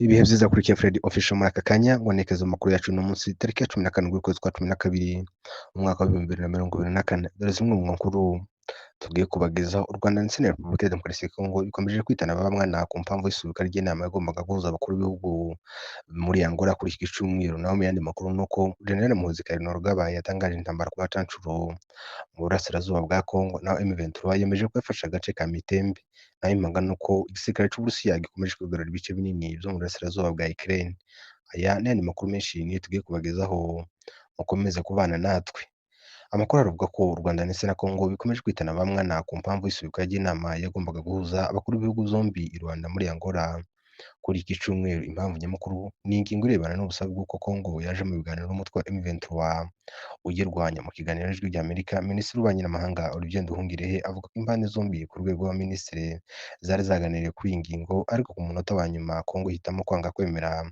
Ibihe vyiza kuri Fred Official muri aka kanya ngwanekeza mu makuru yacu uno munsi tariki ya 17 ukwezi kwa 12 umwaka wa 2024. Dore zimwe mu nkuru tugiye kubagezaho. U Rwanda ndetse na Repubulika ya Demokarasi ya Kongo bikomeje kwitana ba mwana ku mpamvu y'isubika ry'inama yagombaga guhuza abakuru b'ibihugu muri Angola kuri iki cyumweru. Naho mu yandi makuru ni uko General Muhoozi Kainerugaba yatangaje intambara ku bacancuro mu burasirazuba bwa Kongo, naho M23 yemeje ko yafashe agace ka Mitembe. Naho impanga ni uko igisirikare c'Uburusiya gikomeje kwigarurira ibice binini vyo mu burasirazuba bwa Ukraine. Aya n'ayandi makuru menshi niyo tugiye kubagezaho, mukomeze kubana natwe. Amakuru aravuga ko u Rwanda ndetse na Kongo bikomeje kwitana ba mwana ku mpamvu y'isubikwa ry'inama yagombaga guhuza abakuru b'ibihugu zombi i Rwanda muri Angola kuri iki cyumweru. Impamvu nyamukuru ni ingingo irebana n'ubusabe bw'uko Kongo yaje mu biganiro n'umutwe wa M23 uyirwanya. Mu kiganiro n'ijwi ry'Amerika, Minisitiri w'Ububanyi n'Amahanga Olivier Nduhungirehe avuga ko impande zombi ku rwego rw'abaminisitiri zari zaganiriye kuri iyi ngingo, ariko ku munota wa nyuma Kongo ihitamo kwanga kwemera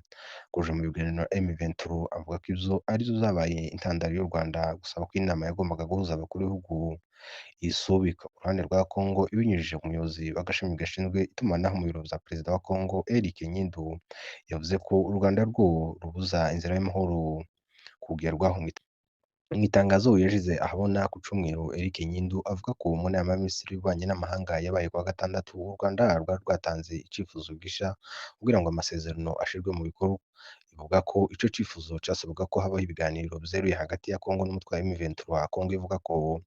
kuja mu biganiro na M23. Avuga ko izo arizo zabaye intandaro y'u Rwanda gusaba ko inama yagombaga guhuza abakuru b'ibihugu isubikwa. Ku ruhande rwa Kongo, ibinyujije ku muyobozi w'agashami gashinzwe itumanaho mu biro vya perezida wa Kongo Eric Nyindu, yavuze ko u Rwanda rwo rubuza inzira y'amahoro kugerwaho. Mw'itangazo yashize ahabona ku Cumweru, Eric Nyindu avuga ko mu nama y'abaminisitiri b'ububanyi n'amahanga yabaye kuwa gatandatu, u Rwanda rwari rwatanze icifuzo gisha kugira ngo amasezerano ashirwe mu bikorwa. Ivuga ko ico cifuzo casabaga ko habaho ibiganiro vyeruye hagati ya Kongo n'umutwe wa M23. Kongo ivuga ko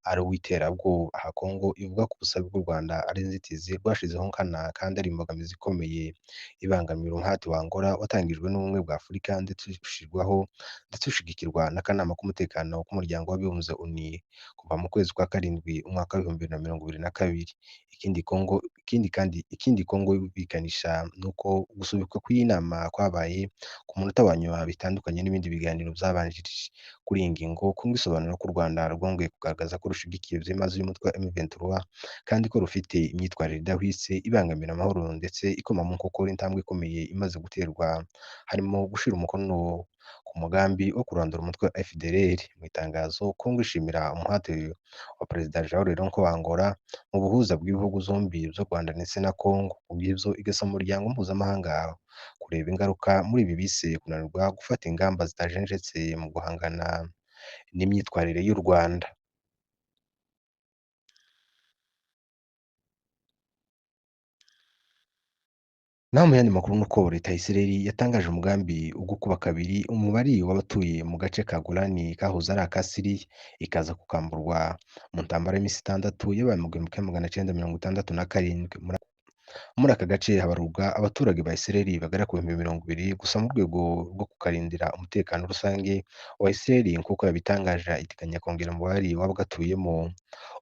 ari uw'iterabwoba. Aha Kongo ivuga ko ubusabe bw'u Rwanda ari inzitizi rwashizeho nkana kandi ari imbogamizi ikomeye ibangamira umuhati wa Angola watangijwe n'ubumwe bwa Afurika ndetse ushigikirwa n'akanama k'umutekano k'umuryango w'abibumbye ONU kuva mu kwezi kwa karindwi umwaka w'ibihumbi bibiri na mirongo ibiri na kabiri. Ikindi Kongo yumvikanisha ni uko gusubikwa kw'iyi nama kwabaye ku munota wa nyuma bitandukanye n'ibindi biganiro vyabanjirije. Kuri iyi ngingo, Kongo isobanura ko u Rwanda rwongeye kugaragaza ko rushigikiye vyimazeyo umutwe wa M23 kandi ko rufite imyitwarire idahwitse ibangamira amahoro ndetse ikoma mu nkokora intambwe ikomeye imaze guterwa, harimo gushira umukono ku mugambi wo kurandura umutwe wa FDLR. Mu itangazo, Kongo ishimira umuhate wa Perezida Joao Lourenco wa Angola mu buhuza bw'ibihugu zombi vy'u Rwanda ndetse na Kongo. Kubw'ivyo igasaba umuryango mpuzamahanga kureba ingaruka muri ibi bise kunanirwa gufata ingamba zitajenjetse mu guhangana n'imyitwarire y'u Rwanda. Naho mu yandi makuru ni uko leta ya Isiraheli yatangaje umugambi wo gukuba kabiri umubare w'abatuye mu gace ka Golani kahoze ari aka Siriya, ikaza kukamburwa mu ntambara y'imisi 6 yabaye mu 1967. Muri aka gace habarurwa abaturage ba Isiraheli bagera ku bihumbi 20 gusa mu rwego rwo kukarindira umutekano rusange wa Isiraheli nk'uko yabitangaje, iteganya kongera umubare w'abagatuyemo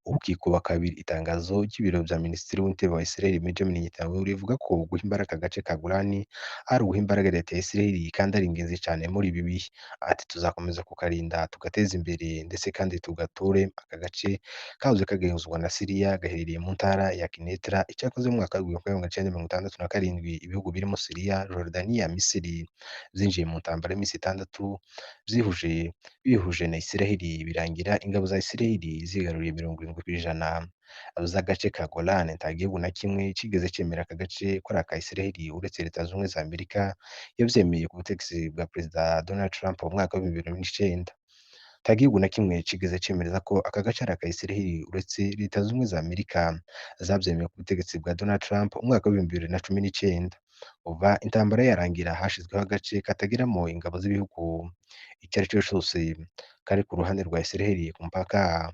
ukikuba kabiri. Itangazo ry'ibiro vya Minisitiri w'Intebe wa Isiraheli Benjamin Netanyahu rivuga ko guha imbaraga agace ka Golani ari uguha imbaraga leta ya Isiraheli kandi ari ingenzi cane muri ibi bihe. Ati tuzakomeza kukarinda tugateza imbere ndetse kandi tugature aka gace kahoze kagenzurwa na Siriya gaherereye mu ntara ya Kinetra. Icakoze mu mwaka w'1967 ibihugu birimo Siriya, Jordania, Misiri zinjiye mu ntambara y'imisi 6 bihuje na Isiraheli, birangira ingabo za Isiraheli zigaruriye 70% z'agace ka Golani. Nta gihugu na kimwe cigeze cemera aka gace ko ari aka Isiraheli uretse Leta Zunze Ubumwe za Amerika yavyemeye ku butegetsi bwa Perezida Donald Trump mu mwaka w'2009. Nta gihugu na kimwe cigeze cemereza ko aka gace ari aka Isiraheli uretse Leta Zunze Ubumwe za Amerika zavyemeye ku butegetsi bwa Donald Trump mu mwaka w'2019. Kuva intambara yarangira hashizweho agace katageramo ingabo z'ibihugu ico arico cose kari ku ruhande rwa Isiraheli ku mupaka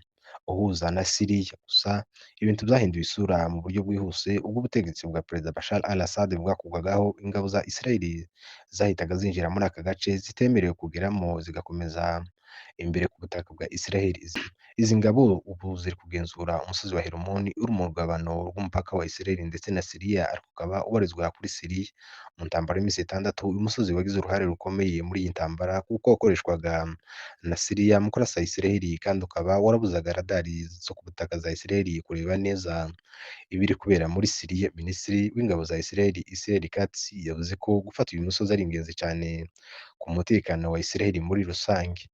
uhuza na Siriya. Gusa ibintu vyahinduye isura mu buryo bwihuse ubwo ubutegetsi bwa Perezida Bashar al-Assad bwakurwagaho. Ingabo za Isiraheli zahitaga zinjira muri aka gace zitemerewe kugeramo zigakomeza imbere ku butaka bwa Isiraheli. Izi ngabo ubu ziri kugenzura umusozi wa Hermon uri mu rugabano rw'umupaka wa Isiraheli ndetse na Siriya, ariko ukaba ubarizwa kuri Siriya. Mu ntambara y'imisi 6 uyu musozi wagize uruhare rukomeye muri iyi ntambara kuko wakoreshwaga na Siriya mu kurasa Isiraheli kandi ukaba warabuzaga radari zo ku butaka za Isiraheli kureba neza ibiri kubera muri Siriya. Minisitiri w'ingabo za Isiraheli Israel Katz yavuze ko gufata uyu musozi ari ingenzi cyane ku mutekano wa Isiraheli muri rusange.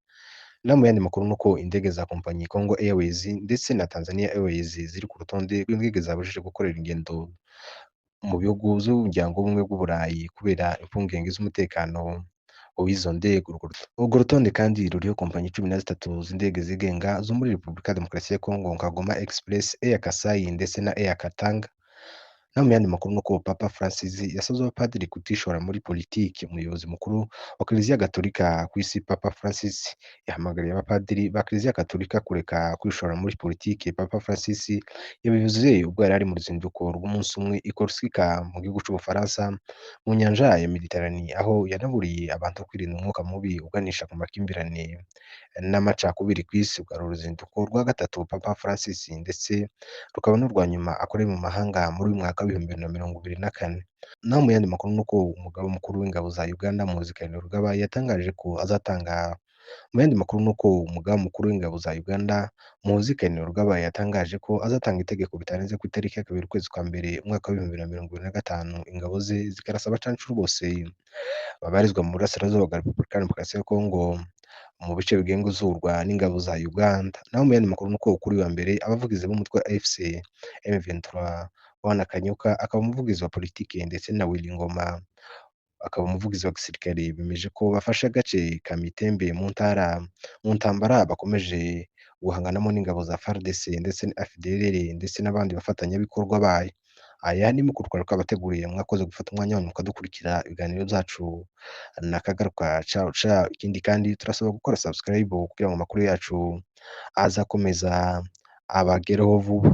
No mu yandi makuru ni uko indege za kompanyi Congo Airways ndetse na Tanzania Airways ziri ku rutonde rw'indege zabujijwe gukorera ingendo mu bihugu vy'umuryango w'ubumwe bw'Uburayi kubera impungenge z'umutekano w'izo ndege. Urwo rutonde kandi ruriho kompanyi 13 z'indege zigenga zo muri Repubulika ya Demokarasi ya Kongo nka Goma Express, Air Kasai ndetse na Air Katanga. No mu yandi makuru nuko Papa Francis yasavye abapadiri kutishora muri politiki. Umuyobozi mukuru wa Kiliziya Gatolika kw'isi Papa Francis yahamagariye abapadiri ba Kiliziya Gatolika kureka kwishora muri politiki. Papa Francis yabivuze ubwo yari ari mu ruzinduko rw'umunsi umwe i Korsika mu gihugu c'Ubufaransa mu nyanja ya Mediterane, aho yanaburiye abantu kwirinda umwuka mubi uganisha ku makimbirane n'amacakubiri kw'isi. Rwari uruzinduko rwa gatatu Papa Francis ndetse rukaba n'urwa nyuma akoreye mu mahanga muri uyu mwaka w'2024. Naho mu yandi makuru nuko umugaba mukuru w'ingabo za Uganda Muhoozi Kainerugaba yatangaje ko azatanga mu yandi makuru nuko umugaba mukuru w'ingabo za Uganda Muhoozi Kainerugaba yatangaje ko azatanga itegeko bitarenze ku itariki ya 2 ukwezi kwa mbere umwaka w'2025 ingabo ze zikarasa abacancuro bose babarizwa mu burasirazuba bwa Repubulika ya Demokarasi ya Kongo mu bice bigenzurwa n'ingabo za Uganda. Naho mu yandi makuru nuko kuri uyu wa mbere abavugizi b'umutwe wa AFC M23 Bwana Kanyuka akaba umuvugizi wa politiki ndetse na Willy Ngoma akaba umuvugizi wa gisirikare bemeje ko bafashe agace ka Mitembe mu ntambara bakomeje guhanganamo n'ingabo za FARDC ndetse na FDLR ndetse n'abandi bafatanyabikorwa bayo. Aya ni makuru twari twabateguriye, mwakoze gufata umwanya wanyu mukadukurikira ibiganiro byacu nakagaruka. Ciao ciao. Ikindi kandi turasaba gukora subscribe kugira ngo amakuru yacu azakomeza abagereho vuba.